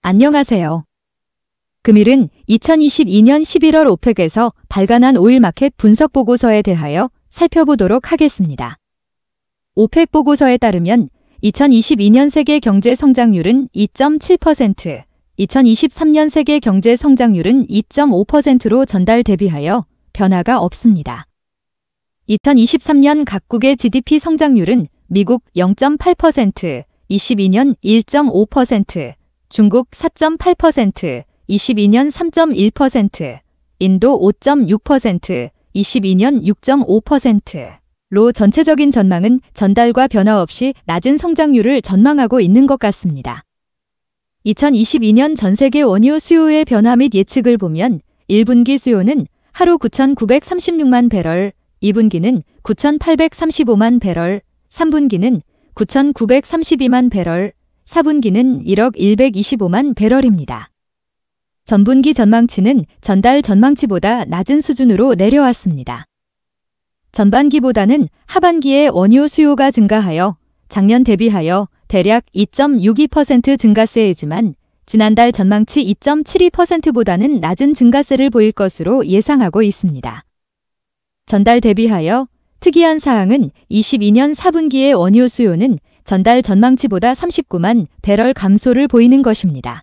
안녕하세요. 금일은 2022년 11월 오펙에서 발간한 오일 마켓 분석 보고서에 대하여 살펴보도록 하겠습니다. 오펙 보고서에 따르면 2022년 세계 경제 성장률은 2.7%, 2023년 세계 경제 성장률은 2.5%로 전달 대비하여 변화가 없습니다. 2023년 각국의 GDP 성장률은 미국 0.8%, 22년 1.5%, 중국 4.8%, 22년 3.1%, 인도 5.6%, 22년 6.5%로 전체적인 전망은 전달과 변화 없이 낮은 성장률을 전망하고 있는 것 같습니다. 2022년 전 세계 원유 수요의 변화 및 예측을 보면 1분기 수요는 하루 9,936만 배럴, 2분기는 9,835만 배럴, 3분기는 9,932만 배럴, 4분기는 1억 125만 배럴입니다. 전분기 전망치는 전달 전망치보다 낮은 수준으로 내려왔습니다. 전반기보다는 하반기에 원유 수요가 증가하여 작년 대비하여 대략 2.62% 증가세이지만 지난달 전망치 2.72%보다는 낮은 증가세를 보일 것으로 예상하고 있습니다. 전달 대비하여 특이한 사항은 22년 4분기의 원유 수요는 전달 전망치보다 39만 배럴 감소를 보이는 것입니다.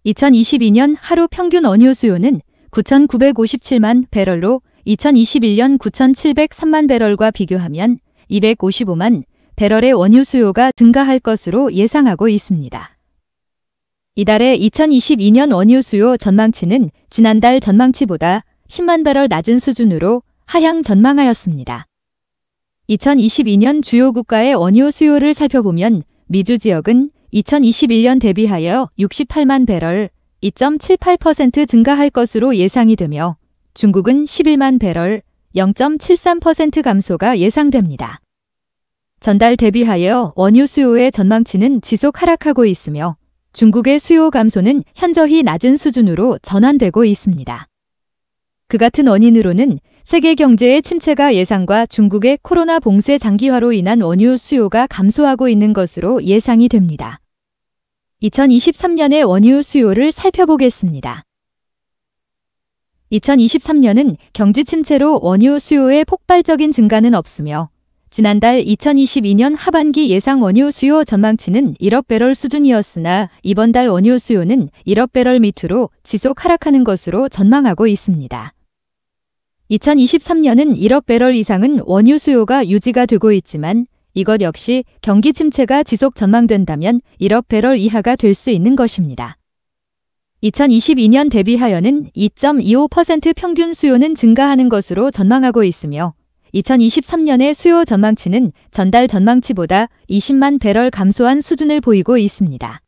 2022년 하루 평균 원유 수요는 9,957만 배럴로 2021년 9,703만 배럴과 비교하면 255만 배럴의 원유 수요가 증가할 것으로 예상하고 있습니다. 이달의 2022년 원유 수요 전망치는 지난달 전망치보다 10만 배럴 낮은 수준으로 하향 전망하였습니다. 2022년 주요 국가의 원유 수요를 살펴보면 미주 지역은 2021년 대비하여 68만 배럴, 2.78% 증가할 것으로 예상이 되며 중국은 11만 배럴, 0.73% 감소가 예상됩니다. 전달 대비하여 원유 수요의 전망치는 지속 하락하고 있으며 중국의 수요 감소는 현저히 낮은 수준으로 전환되고 있습니다. 그 같은 원인으로는 세계 경제의 침체가 예상과 중국의 코로나 봉쇄 장기화로 인한 원유 수요가 감소하고 있는 것으로 예상이 됩니다. 2023년의 원유 수요를 살펴보겠습니다. 2023년은 경기 침체로 원유 수요의 폭발적인 증가는 없으며 지난달 2022년 하반기 예상 원유 수요 전망치는 1억 배럴 수준이었으나 이번 달 원유 수요는 1억 배럴 밑으로 지속 하락하는 것으로 전망하고 있습니다. 2023년은 1억 배럴 이상은 원유 수요가 유지가 되고 있지만 이것 역시 경기 침체가 지속 전망된다면 1억 배럴 이하가 될 수 있는 것입니다. 2022년 대비하여는 2.25% 평균 수요는 증가하는 것으로 전망하고 있으며 2023년의 수요 전망치는 전달 전망치보다 20만 배럴 감소한 수준을 보이고 있습니다.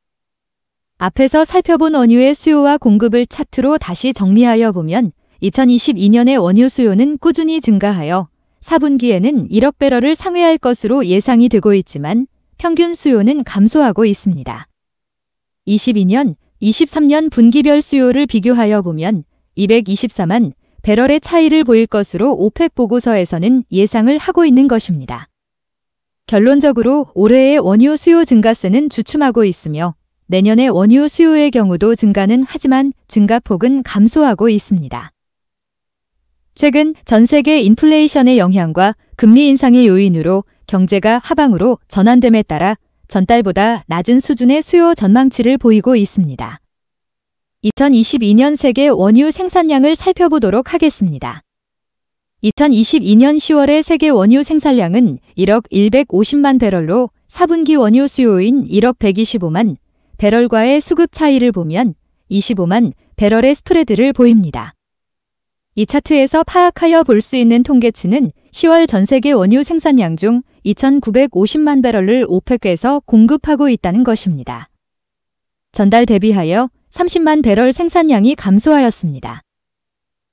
앞에서 살펴본 원유의 수요와 공급을 차트로 다시 정리하여 보면 2022년의 원유 수요는 꾸준히 증가하여 4분기에는 1억 배럴을 상회할 것으로 예상이 되고 있지만 평균 수요는 감소하고 있습니다. 22년, 23년 분기별 수요를 비교하여 보면 224만 배럴의 차이를 보일 것으로 오펙 보고서에서는 예상을 하고 있는 것입니다. 결론적으로 올해의 원유 수요 증가세는 주춤하고 있으며 내년의 원유 수요의 경우도 증가는 하지만 증가폭은 감소하고 있습니다. 최근 전 세계 인플레이션의 영향과 금리 인상의 요인으로 경제가 하방으로 전환됨에 따라 전달보다 낮은 수준의 수요 전망치를 보이고 있습니다. 2022년 세계 원유 생산량을 살펴보도록 하겠습니다. 2022년 10월의 세계 원유 생산량은 1억 150만 배럴로 4분기 원유 수요인 1억 125만 배럴과의 수급 차이를 보면 25만 배럴의 스프레드를 보입니다. 이 차트에서 파악하여 볼 수 있는 통계치는 10월 전 세계 원유 생산량 중 2,950만 배럴을 오펙에서 공급하고 있다는 것입니다. 전달 대비하여 30만 배럴 생산량이 감소하였습니다.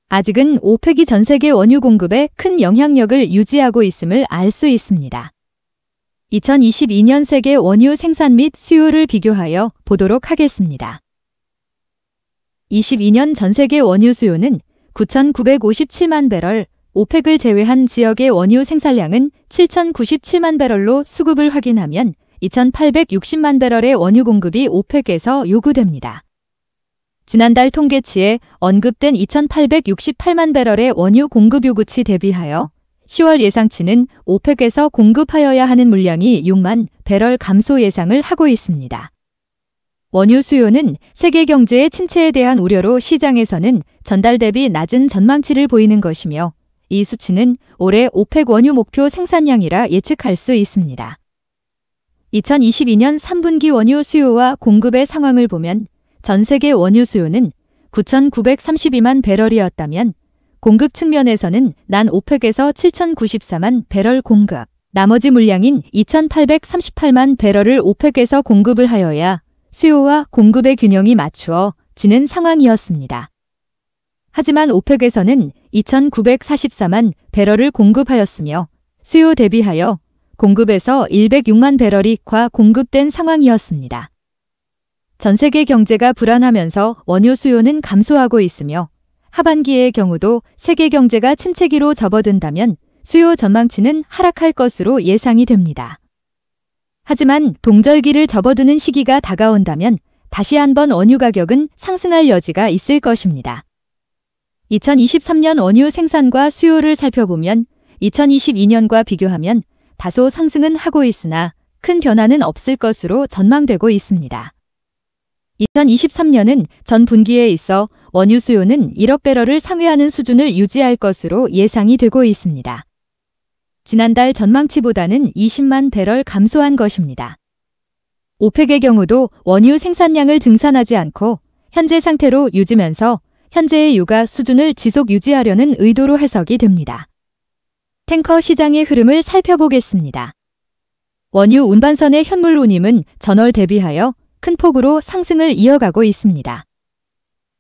아직은 오펙이 전 세계 원유 공급에 큰 영향력을 유지하고 있음을 알 수 있습니다. 2022년 세계 원유 생산 및 수요를 비교하여 보도록 하겠습니다. 22년 전 세계 원유 수요는 9,957만 배럴, 오펙을 제외한 지역의 원유 생산량은 7,097만 배럴로 수급을 확인하면 2,860만 배럴의 원유 공급이 오펙에서 요구됩니다. 지난달 통계치에 언급된 2,868만 배럴의 원유 공급 요구치 대비하여 10월 예상치는 오펙에서 공급하여야 하는 물량이 6만 배럴 감소 예상을 하고 있습니다. 원유 수요는 세계 경제의 침체에 대한 우려로 시장에서는 전달 대비 낮은 전망치를 보이는 것이며 이 수치는 올해 오펙 원유 목표 생산량이라 예측할 수 있습니다. 2022년 3분기 원유 수요와 공급의 상황을 보면 전 세계 원유 수요는 9,932만 배럴이었다면 공급 측면에서는 난 오펙에서 7,094만 배럴 공급, 나머지 물량인 2,838만 배럴을 오펙에서 공급을 하여야 수요와 공급의 균형이 맞추어지는 상황이었습니다. 하지만 오펙에서는 2,944만 배럴을 공급하였으며 수요 대비하여 공급에서 106만 배럴이 과공급된 상황이었습니다. 전 세계 경제가 불안하면서 원유 수요는 감소하고 있으며 하반기의 경우도 세계 경제가 침체기로 접어든다면 수요 전망치는 하락할 것으로 예상이 됩니다. 하지만 동절기를 접어드는 시기가 다가온다면 다시 한번 원유 가격은 상승할 여지가 있을 것입니다. 2023년 원유 생산과 수요를 살펴보면 2022년과 비교하면 다소 상승은 하고 있으나 큰 변화는 없을 것으로 전망되고 있습니다. 2023년은 전 분기에 있어 원유 수요는 1억 배럴을 상회하는 수준을 유지할 것으로 예상이 되고 있습니다. 지난달 전망치보다는 20만 배럴 감소한 것입니다. 오펙의 경우도 원유 생산량을 증산하지 않고 현재 상태로 유지면서 현재의 유가 수준을 지속 유지하려는 의도로 해석이 됩니다. 탱커 시장의 흐름을 살펴보겠습니다. 원유 운반선의 현물 운임은 전월 대비하여 큰 폭으로 상승을 이어가고 있습니다.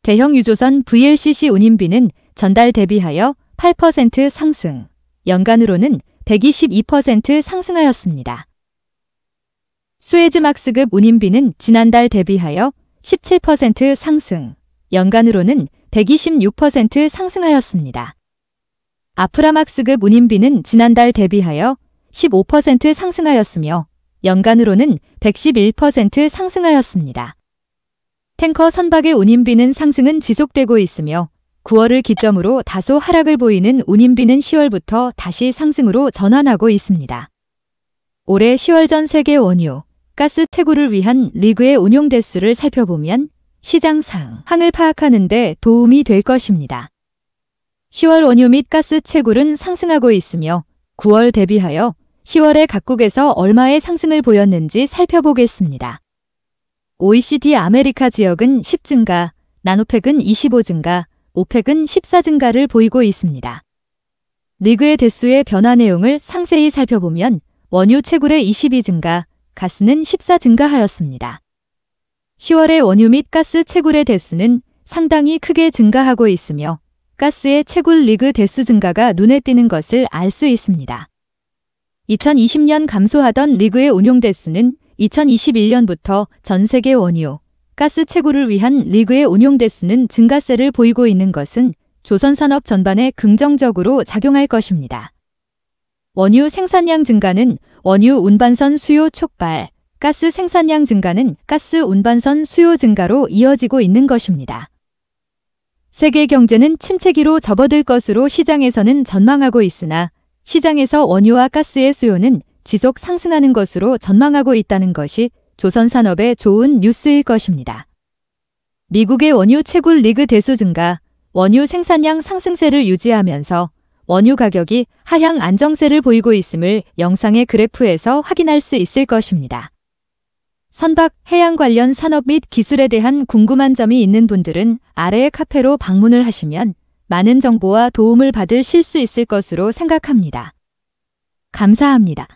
대형 유조선 VLCC 운임비는 전달 대비하여 8% 상승, 연간으로는 122% 상승하였습니다. 수에즈막스급 운임비는 지난달 대비하여 17% 상승, 연간으로는 126% 상승하였습니다. 아프라막스급 운임비는 지난달 대비하여 15% 상승하였으며 연간으로는 111% 상승하였습니다. 탱커 선박의 운임비는 상승은 지속되고 있으며 9월을 기점으로 다소 하락을 보이는 운임비는 10월부터 다시 상승으로 전환하고 있습니다. 올해 10월 전 세계 원유, 가스 채굴을 위한 리그의 운용 대수를 살펴보면 시장 상황을 파악하는 데 도움이 될 것입니다. 10월 원유 및 가스 채굴은 상승하고 있으며 9월 대비하여 10월에 각국에서 얼마의 상승을 보였는지 살펴보겠습니다. OECD 아메리카 지역은 10 증가, 나노펙은 25 증가, 오펙은 14 증가를 보이고 있습니다. 리그의 대수의 변화 내용을 상세히 살펴보면 원유 채굴의 22 증가, 가스는 14 증가하였습니다. 10월의 원유 및 가스 채굴의 대수는 상당히 크게 증가하고 있으며 가스의 채굴 리그 대수 증가가 눈에 띄는 것을 알 수 있습니다. 2020년 감소하던 리그의 운용 대수는 2021년부터 전 세계 원유, 가스 채굴을 위한 리그의 운용 대수는 증가세를 보이고 있는 것은 조선산업 전반에 긍정적으로 작용할 것입니다. 원유 생산량 증가는 원유 운반선 수요 촉발, 가스 생산량 증가는 가스 운반선 수요 증가로 이어지고 있는 것입니다. 세계 경제는 침체기로 접어들 것으로 시장에서는 전망하고 있으나 시장에서 원유와 가스의 수요는 지속 상승하는 것으로 전망하고 있다는 것이 조선산업의 좋은 뉴스일 것입니다. 미국의 원유 채굴 리그 대수 증가, 원유 생산량 상승세를 유지하면서 원유 가격이 하향 안정세를 보이고 있음을 영상의 그래프에서 확인할 수 있을 것입니다. 선박, 해양 관련 산업 및 기술에 대한 궁금한 점이 있는 분들은 아래의 카페로 방문을 하시면 많은 정보와 도움을 받으실 수 있을 것으로 생각합니다. 감사합니다.